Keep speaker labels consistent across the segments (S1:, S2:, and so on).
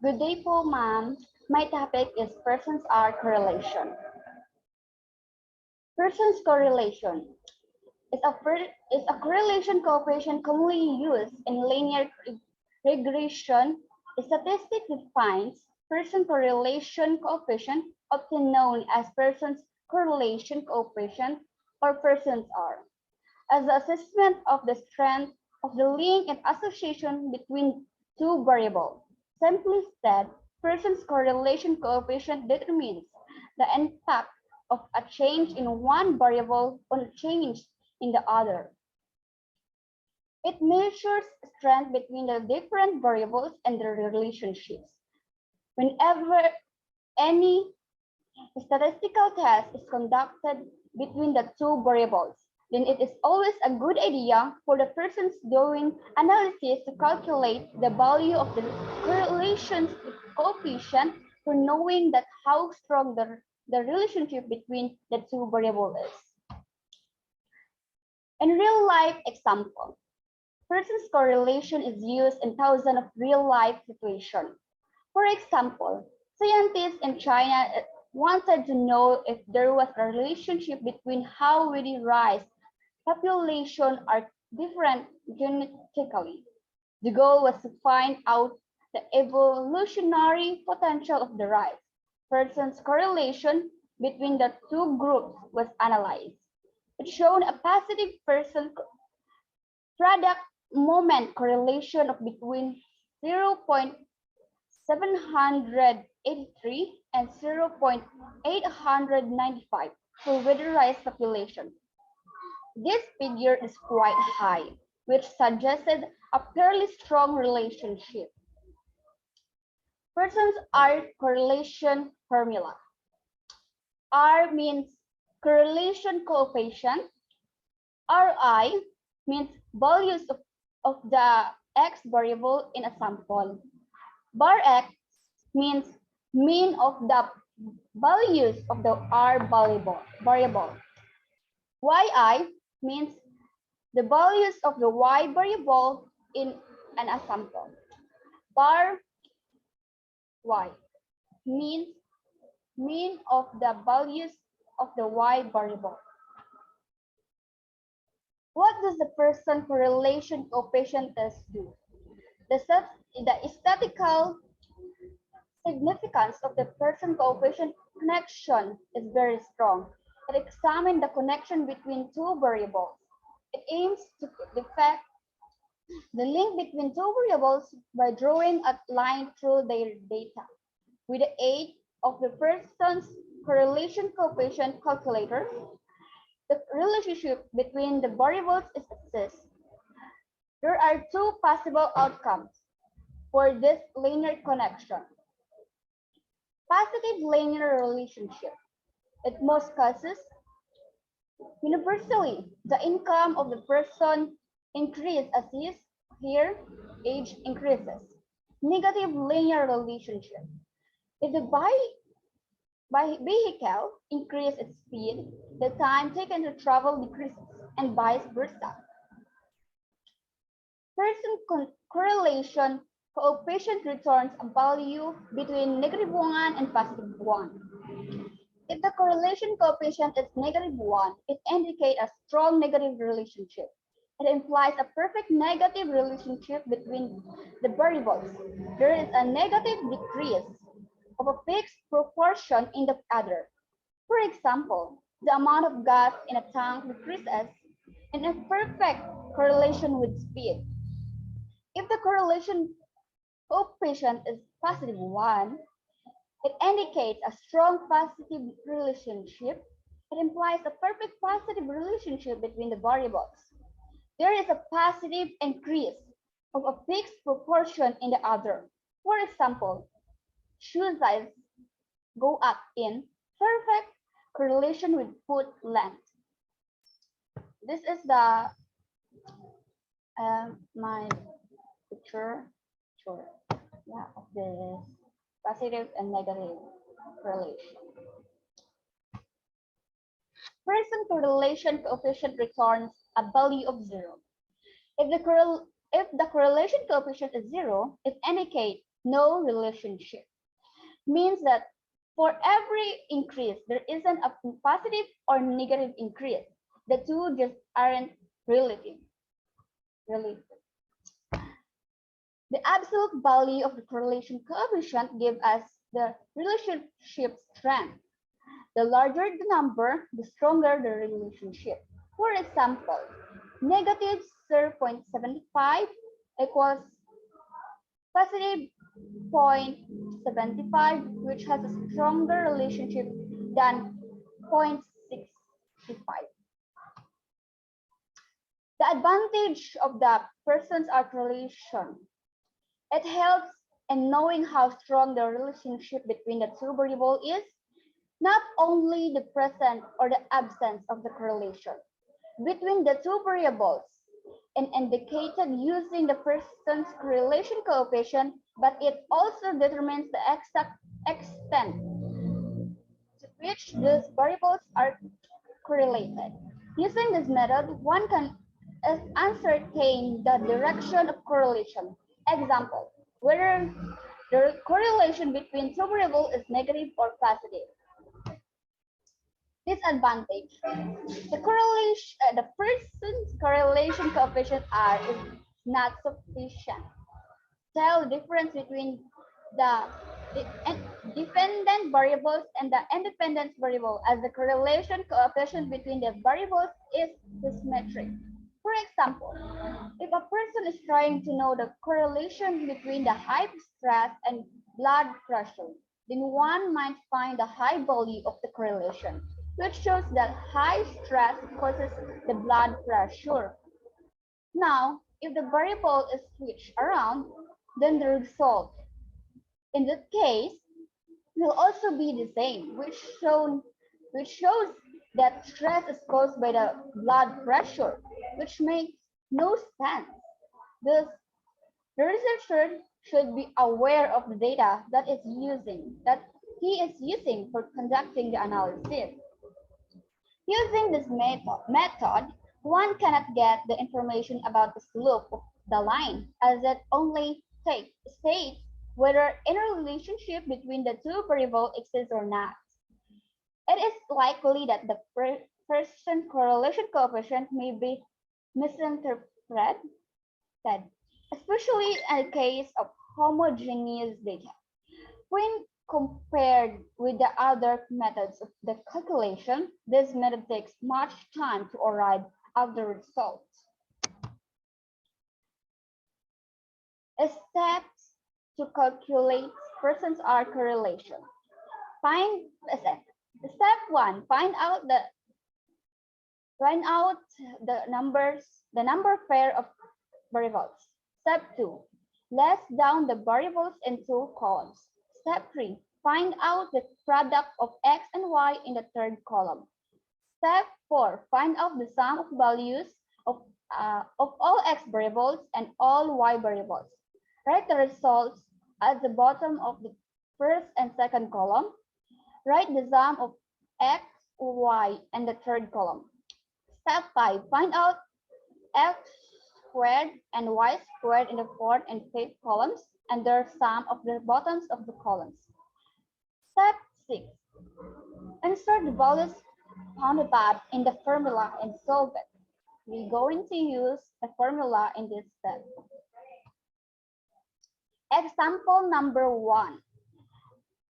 S1: Good day po, ma'am. My topic is persons are correlation. Persons correlation is a correlation coefficient commonly used in linear regression. A statistic defines person correlation coefficient, often known as persons correlation coefficient or persons R, as the assessment of the strength of the link and association between two variables. Simply said, Pearson's correlation coefficient determines the impact of a change in one variable on a change in the other. It measures strength between the different variables and their relationships. Whenever any statistical test is conducted between the two variables, then it is always a good idea for the persons doing analysis to calculate the value of the correlation coefficient for knowing that how strong the relationship between the two variables is. In real life example, persons correlation is used in thousands of real life situations. For example, scientists in China wanted to know if there was a relationship between how we rise population are different genetically. The goal was to find out the evolutionary potential of the rice. Persons' correlation between the two groups was analyzed. It showed a positive person product moment correlation of between 0.783 and 0.895 for weatherized population. This figure is quite high, which suggested a fairly strong relationship. Persons R correlation formula. R means correlation coefficient. Ri means values of the x variable in a sample. Bar x means mean of the values of the R variable. Yi means the values of the y variable in an sample. Bar y means mean of the values of the y variable. What does the Pearson correlation coefficient test do? The statistical significance of the Pearson coefficient connection is very strong. It examines the connection between two variables. It aims to detect the link between two variables by drawing a line through their data. With the aid of the Pearson's correlation coefficient calculator, the relationship between the variables is assessed. There are two possible outcomes for this linear connection. Positive linear relationship. In most cases, universally, the income of the person increases as his, her age increases. Negative linear relationship. If the vehicle increases its speed, the time taken to travel decreases, and vice versa. Pearson correlation coefficient returns a value between -1 and +1. If the correlation coefficient is -1, it indicates a strong negative relationship. It implies a perfect negative relationship between the variables. There is a negative decrease of a fixed proportion in the other. For example, the amount of gas in a tank decreases in a perfect correlation with speed. If the correlation coefficient is +1, it indicates a strong positive relationship. It implies a perfect positive relationship between the variables. There is a positive increase of a fixed proportion in the other. For example, shoe size go up in perfect correlation with foot length. This is the my picture of this positive and negative correlation. Pearson correlation coefficient returns a value of 0. If the correlation coefficient is 0, it indicates no relationship. Means that for every increase, there isn't a positive or negative increase. The two just aren't relative. relative. The absolute value of the correlation coefficient gives us the relationship strength. The larger the number, the stronger the relationship. For example, negative 0.75 equals positive 0.75, which has a stronger relationship than 0.65. The advantage of the Pearson's correlation. It helps in knowing how strong the relationship between the two variables is, not only the presence or the absence of the correlation between the two variables and indicated using the Pearson's correlation coefficient, but it also determines the exact extent to which these variables are correlated. Using this method, one can ascertain the direction of correlation. Example, whether the correlation between two variables is negative or positive. Disadvantage. The Pearson's correlation coefficient R is not sufficient. Tell the difference between the dependent variables and the independent variable, as the correlation coefficient between the variables is symmetric. For example, if a person is trying to know the correlation between the high stress and blood pressure, then one might find the high value of the correlation, which shows that high stress causes the blood pressure. Now, if the variable is switched around, then the result in that case will also be the same, which shows that stress is caused by the blood pressure, which makes no sense. Thus, the researcher should be aware of the data that he is using for conducting the analysis. Using this method, one cannot get the information about the slope of the line, as it only states whether any relationship between the two variables exists or not. It is likely that the Pearson correlation coefficient may be misinterpreted, especially in the case of homogeneous data. When compared with the other methods of the calculation, this method takes much time to arrive at the result. Steps to calculate Pearson's correlation. Step 1, find out the number pair of variables. Step 2, list down the variables in two columns. Step 3, find out the product of x and y in the third column. Step 4, find out the sum of values of all x variables and all y variables. Write the results at the bottom of the first and second column. Write the sum of x, y, and the third column. Step 5, find out x squared and y squared in the fourth and fifth columns and their sum of the bottoms of the columns. Step 6, insert the values found above in the formula and solve it. We're going to use the formula in this step. Example number 1.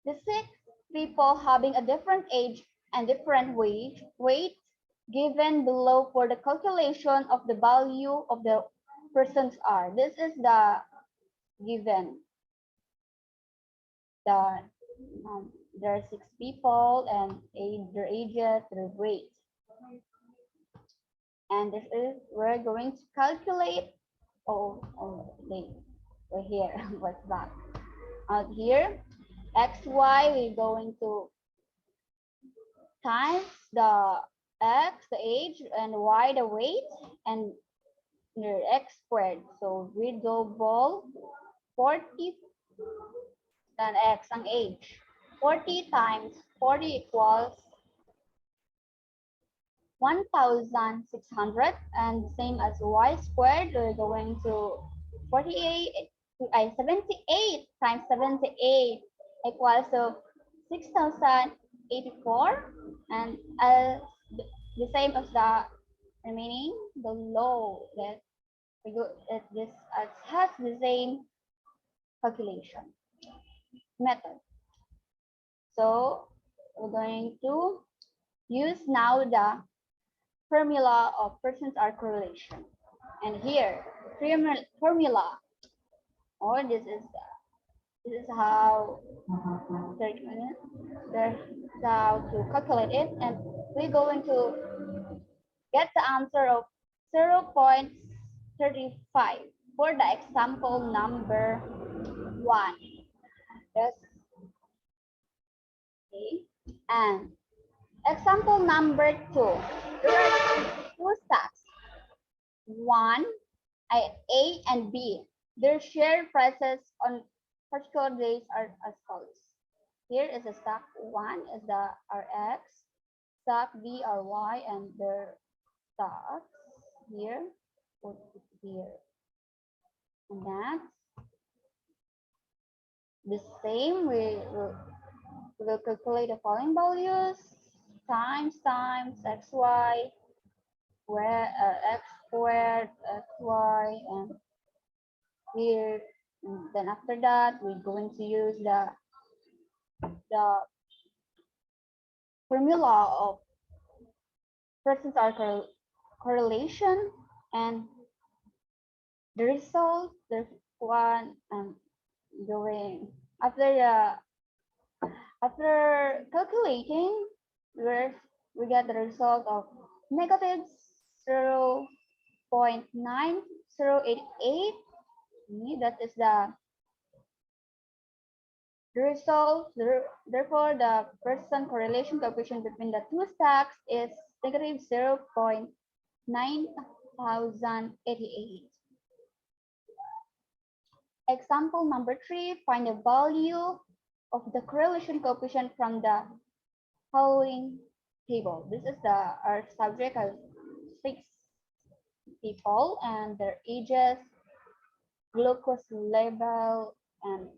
S1: The 6 people having a different age and different weight given below for the calculation of the value of the Pearson's R. This is the given. There are 6 people and their ages, their weight. And this is, we're going to calculate, we're here, what's that? Out here, x, y, we're going to times the x, the age, and y, the weight, and the x squared. So we double 40 and x ang age. 40 times 40 equals 1,600, and same as y squared, we're going to 48 78 times 78 equals to 6,084, and the same as the remaining below that we go this has the same calculation method. So we're going to use now the formula of Pearson's R correlation. And here, formula, or this is how there's how to calculate it, and we're going to get the answer of 0.35 for the example number 1. Yes. Okay. And example number 2. There are two stacks. One, A and B. Their share prices on particular days are as follows. Here is the stock 1 is the RX, stock B are Y, and their stocks here, put it here. And that's the same. We will calculate the following values: times xy, where x squared, xy, and here. And then after that, we're going to use the formula of Pearson's R correlation, and the result. There's one doing after calculating, we get the result of negative 0.9088. That is the result. Therefore, the Pearson correlation coefficient between the two stacks is negative 0.9088. Example number 3, find the value of the correlation coefficient from the following table. This is our subject has 6 people and their ages, glucose level, and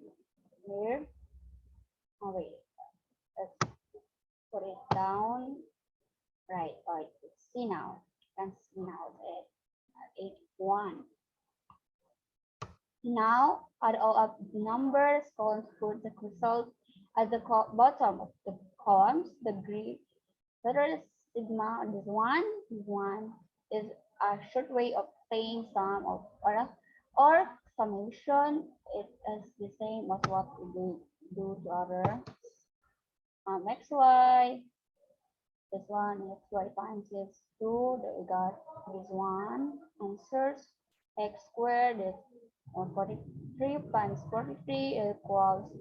S1: here. Oh wait, let's put it down. Right, let's see now. Let's see now at 81. Now add all of the numbers, columns, put the result at the bottom of the columns. The Greek letter sigma, this one is a short way of saying sum of or summation. It is the same as what we do to other xy. This one xy times is 2. That we got this one answers. X squared is 143 times 43 equals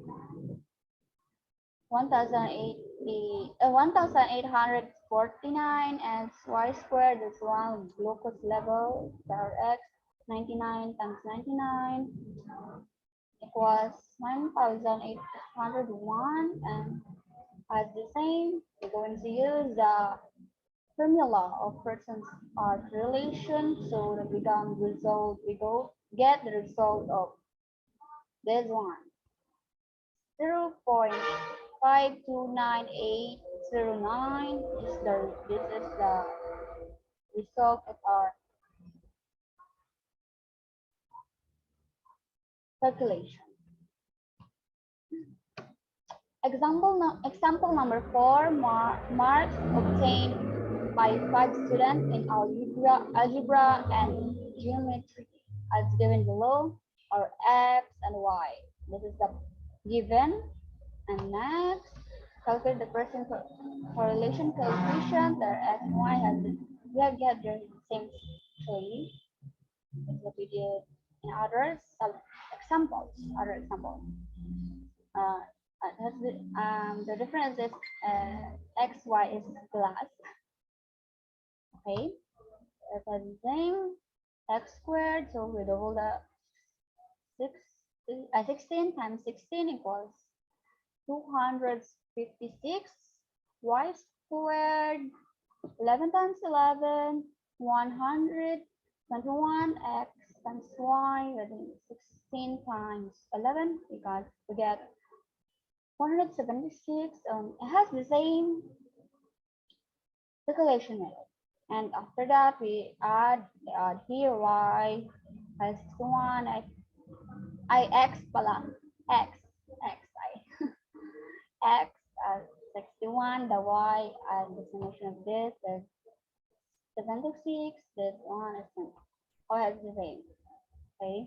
S1: 1,849, and y squared is one glucose level, x 99 times 99 equals 1,801, and as the same, we're going to use the formula of Pearson's R relation, so that we get the result of this one. 0.529809 this is the result of our calculation. Example number 4, marks obtained by 5 students in algebra and geometry as given below are x and y. This is the given. And next, calculate the Pearson correlation coefficient. Their x and y we have got the same tree. That's what we did in other examples. The difference is x, y is glass. Okay, that's the same. X squared, so we double the 16 times 16 equals 256. Y squared, 11 times 11, 121. X times y, that is 16 times 11, we get 176. It has the same calculation method. And after that, we add here y has 61, x pala, x, x 61, the y and the summation of this is 76, this one is all has the same, okay?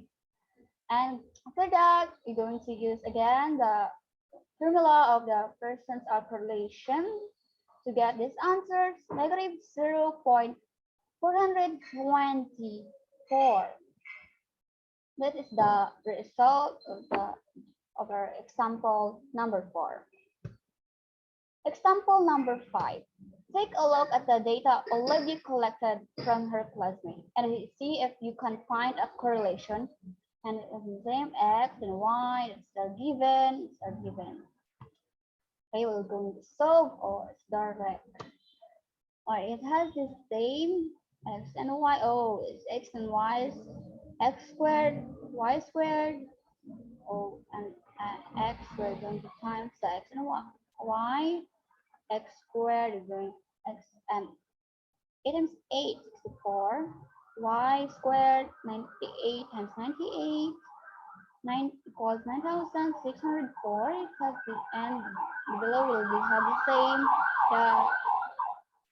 S1: And after that, we're going to use again the formula of the Pearson's correlation to get these answers, negative 0.424. That is the result of our example number 4. Example number 5. Take a look at the data already collected from her classmate and see if you can find a correlation. And it's the same x and y, it's given. Okay, we're going to solve or it's direct. Or it has the same x and y. Oh, it's x and y is x squared, y squared. Oh, and x we're going to times the x and y. X squared is going x and 8 times 8, 64. Y squared 98 times 98. 9 equals 9,604. It has the end below will be have the same.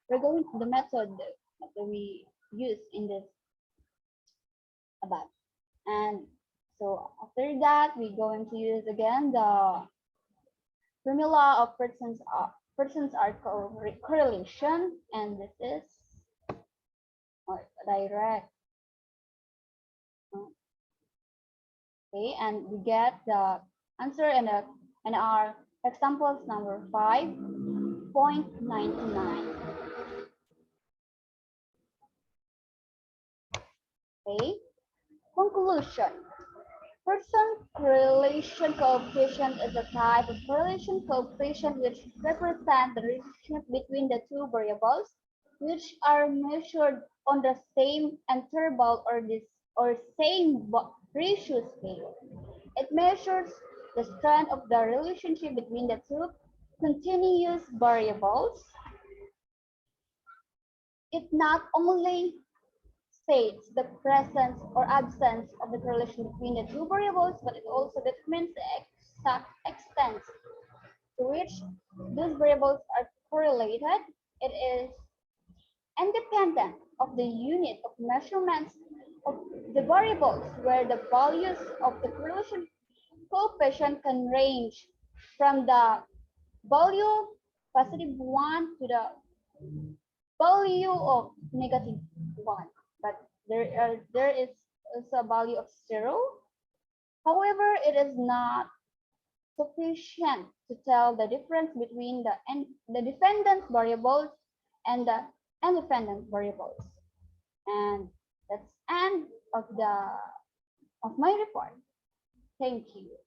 S1: We're going to the method that we use in this above. And so after that, we're going to use again the formula of Pearson's correlation, and this is direct. Okay, and we get the answer in our examples number 5.99. Okay, conclusion. Pearson correlation coefficient is a type of correlation coefficient which represents the relationship between the two variables which are measured on the same interval or same ratio scale. It measures the strength of the relationship between the two continuous variables. It not only states the presence or absence of the correlation between the two variables, but it also determines the exact extent to which those variables are correlated. It is independent of the unit of measurements of the variables, where the values of the correlation coefficient can range from the value +1 to the value of -1. But there is also a value of 0. However, it is not sufficient to tell the difference between the dependent variables and the independent variables. And that's end of my report. Thank you.